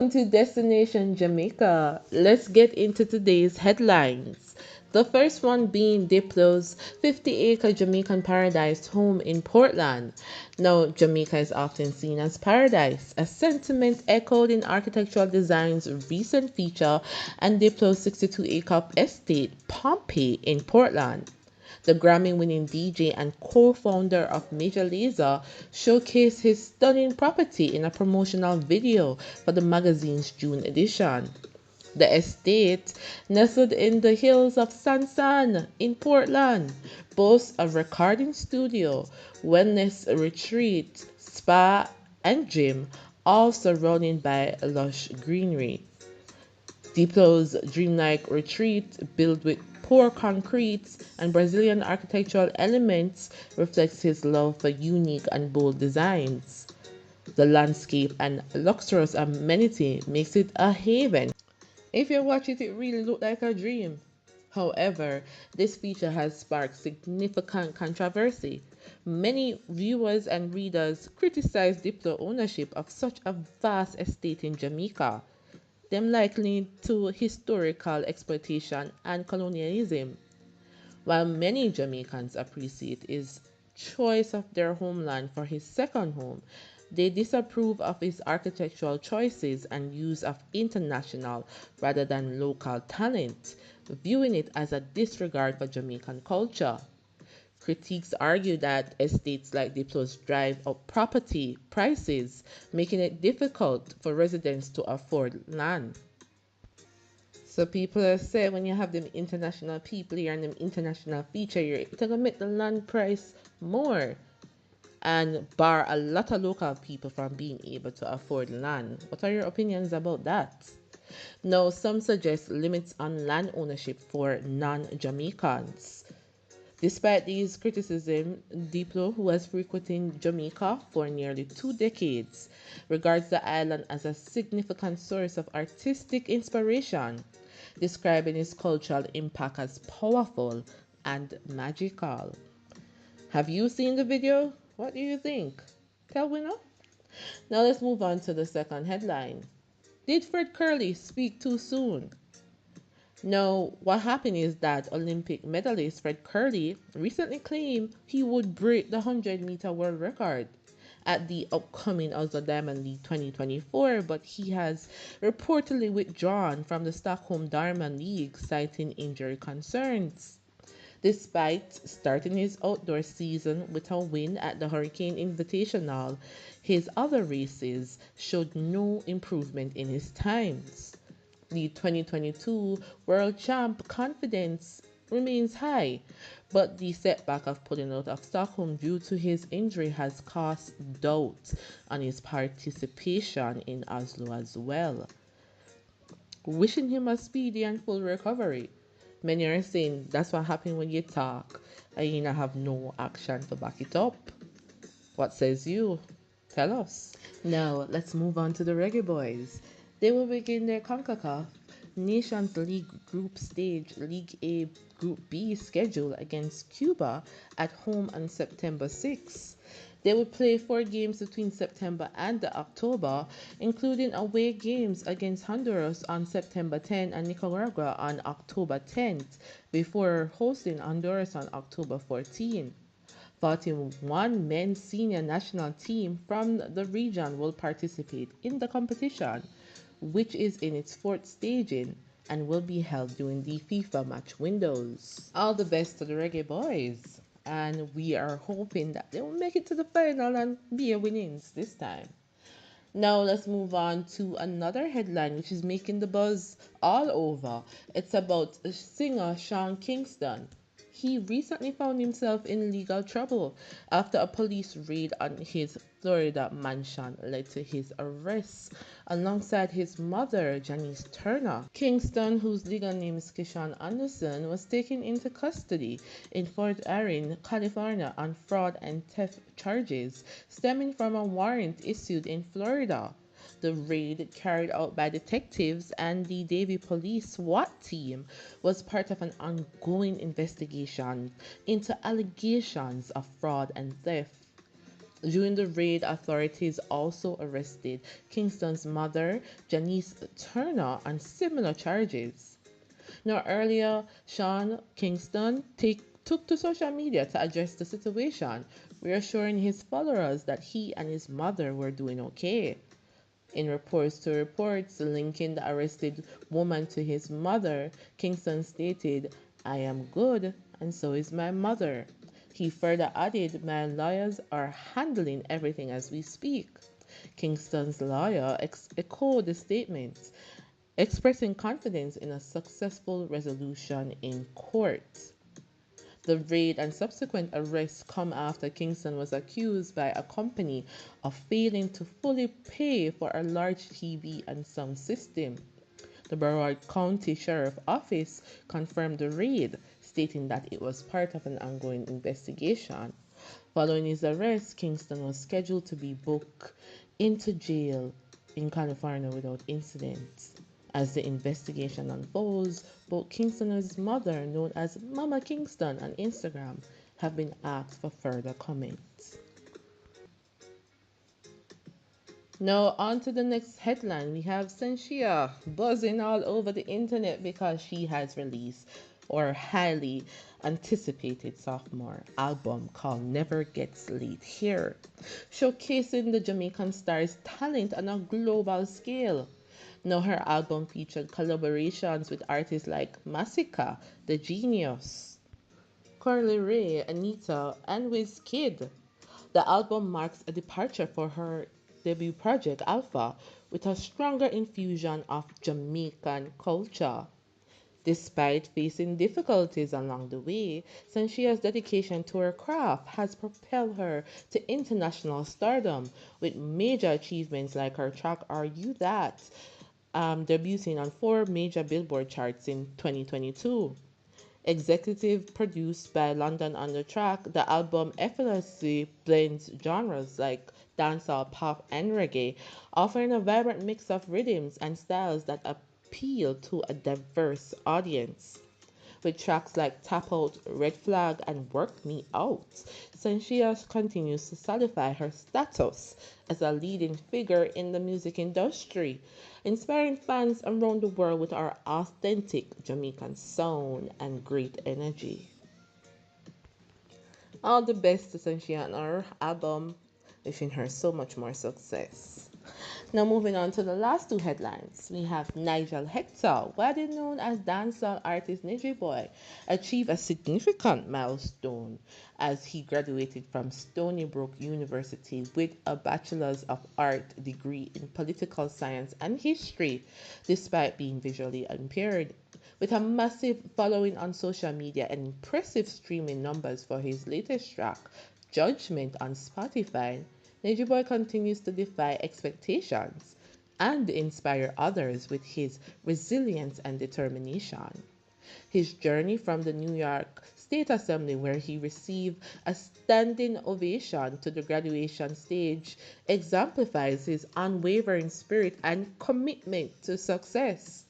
To Destination Jamaica. Let's get into today's headlines. The first one being Diplo's 50-acre Jamaican Paradise home in Portland. Now, Jamaica is often seen as paradise, a sentiment echoed in architectural design's recent feature and Diplo's 62-acre estate, Pompey, in Portland. The Grammy winning DJ and co founder of Major Lazer showcased his stunning property in a promotional video for the magazine's June edition. The estate, nestled in the hills of San in Portland, boasts a recording studio, wellness retreat, spa, and gym, all surrounded by lush greenery. Diplo's dreamlike retreat, built with pour concrete and Brazilian architectural elements, reflects his love for unique and bold designs. The landscape and luxurious amenity makes it a haven. If you watch it, it really looks like a dream. However, this feature has sparked significant controversy. Many viewers and readers criticize Diplo ownership of such a vast estate in Jamaica, them likely to historical exploitation and colonialism. While many Jamaicans appreciate his choice of their homeland for his second home, they disapprove of his architectural choices and use of international rather than local talent, viewing it as a disregard for Jamaican culture. Critics argue that estates like Diplo's drive up property prices, making it difficult for residents to afford land. So people say when you have them international people here and them international feature here, it's gonna make the land price more and bar a lot of local people from being able to afford land. What are your opinions about that? Now, some suggest limits on land ownership for non-Jamaicans. Despite these criticisms, Diplo, who has frequented Jamaica for nearly 2 decades, regards the island as a significant source of artistic inspiration, describing its cultural impact as powerful and magical. Have you seen the video? What do you think? Tell me now. Now let's move on to the second headline. Did Fred Kerley speak too soon? Now, what happened is that Olympic medalist Fred Kerley recently claimed he would break the 100-meter world record at the upcoming Oslo Diamond League 2024, but he has reportedly withdrawn from the Stockholm Diamond League, citing injury concerns. Despite starting his outdoor season with a win at the Hurricane Invitational, his other races showed no improvement in his times. The 2022 world champ confidence remains high, but the setback of pulling out of Stockholm due to his injury has cast doubt on his participation in Oslo as well. Wishing him a speedy and full recovery. Many are saying that's what happens when you talk and you not have no action to back it up. What says you? Tell us. Now, let's move on to the Reggae Boys. They will begin their CONCACAF Nations League Group Stage League A Group B schedule against Cuba at home on September 6. They will play 4 games between September and October, including away games against Honduras on September 10 and Nicaragua on October 10th, before hosting Honduras on October 14. 41 men's senior national team from the region will participate in the competition, which is in its fourth staging and will be held during the FIFA match windows. All the best to the Reggae Boys, and we are hoping that they will make it to the final and be a winnings this time. Now let's move on to another headline which is making the buzz all over. It's about singer Sean Kingston. He recently found himself in legal trouble after a police raid on his Florida mansion led to his arrest alongside his mother, Janice Turner. Kingston, whose legal name is Kishan Anderson, was taken into custody in Fort Erin, California on fraud and theft charges stemming from a warrant issued in Florida. The raid, carried out by detectives and the Davie Police SWAT team, was part of an ongoing investigation into allegations of fraud and theft. During the raid, authorities also arrested Kingston's mother, Janice Turner, on similar charges. Now, earlier, Sean Kingston took to social media to address the situation, reassuring his followers that he and his mother were doing okay. In reports linking the arrested woman to his mother, Kingston stated, "I am good, and so is my mother." He further added, "My lawyers are handling everything as we speak." Kingston's lawyer echoed the statement, expressing confidence in a successful resolution in court. The raid and subsequent arrest come after Kingston was accused by a company of failing to fully pay for a large TV and sound system. The Broward County Sheriff Office confirmed the raid, stating that it was part of an ongoing investigation. Following his arrest, Kingston was scheduled to be booked into jail in California without incident. As the investigation unfolds, both Kingston and his mother, known as Mama Kingston on Instagram, have been asked for further comments. Now, on to the next headline. We have Shenseea buzzing all over the internet because she has released or highly anticipated sophomore album called Never Gets Late Here, showcasing the Jamaican star's talent on a global scale. Now, her album featured collaborations with artists like Massacre, The Genius, Carly Rae, Anita, and Wizkid. The album marks a departure for her debut project, Alpha, with a stronger infusion of Jamaican culture. Despite facing difficulties along the way, Senshia's dedication to her craft has propelled her to international stardom, with major achievements like her track Are You That, debuting on four major Billboard charts in 2022. Executive produced by London on the Track, the album effortlessly blends genres like dancehall, pop, and reggae, offering a vibrant mix of rhythms and styles that appeal to a diverse audience. With tracks like Tap Out, Red Flag, and Work Me Out, Shenseea continues to solidify her status as a leading figure in the music industry, inspiring fans around the world with her authentic Jamaican sound and great energy. All the best to Shenseea on her album, wishing her so much more success. Now moving on to the last two headlines, we have Nigel Hector, widely known as dancehall artist Najeer Boy, achieved a significant milestone as he graduated from Stony Brook University with a Bachelor's of Art degree in Political Science and History, despite being visually impaired. With a massive following on social media and impressive streaming numbers for his latest track, Judgment on Spotify, Nigy Boy continues to defy expectations and inspire others with his resilience and determination. His journey from the New York State Assembly, where he received a standing ovation, to the graduation stage exemplifies his unwavering spirit and commitment to success.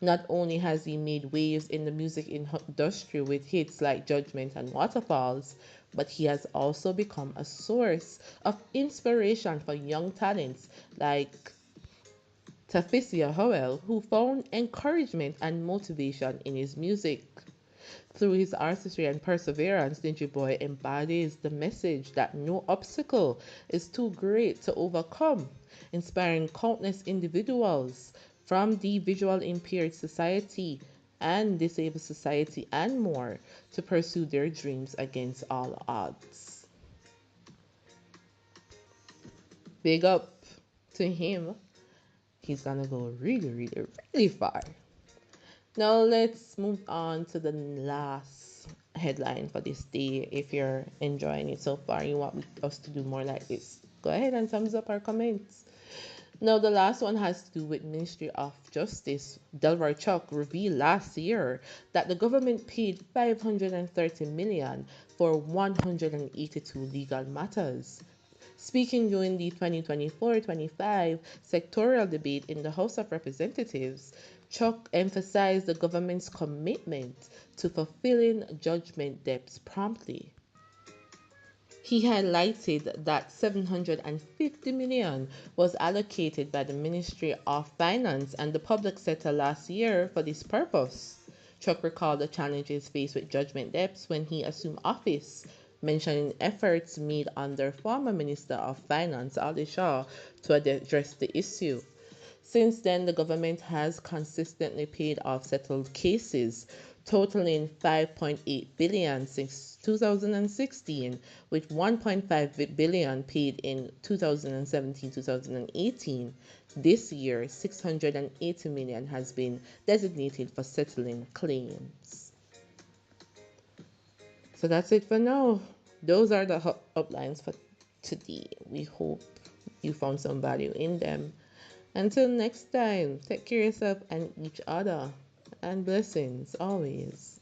Not only has he made waves in the music industry with hits like Judgment and Waterfalls, but he has also become a source of inspiration for young talents like Tafisia Howell, who found encouragement and motivation in his music. Through his artistry and perseverance, Nigy Boy embodies the message that no obstacle is too great to overcome, inspiring countless individuals from the visual impaired society and disabled society and more to pursue their dreams against all odds. Big up to him. He's gonna go really, really, really far. Now let's move on to the last headline for this day. If you're enjoying it so far, you want us to do more like this, go ahead and thumbs up our comments. Now the last one has to do with Ministry of Justice. Delroy Chuck revealed last year that the government paid 530 million for 182 legal matters. Speaking during the 2024-25 sectorial debate in the House of Representatives, Chuck emphasized the government's commitment to fulfilling judgment debts promptly. He highlighted that 750 million was allocated by the Ministry of Finance and the public sector last year for this purpose. Chuck recalled the challenges faced with judgment debts when he assumed office, mentioning efforts made under former Minister of Finance Ali Shah to address the issue. Since then, the government has consistently paid off settled cases, totaling 5.8 billion since 2016, with 1.5 billion paid in 2017-2018. This year, 680 million has been designated for settling claims. So that's it for now. Those are the uplines for today. We hope you found some value in them. Until next time, take care of yourself and each other, and blessings always.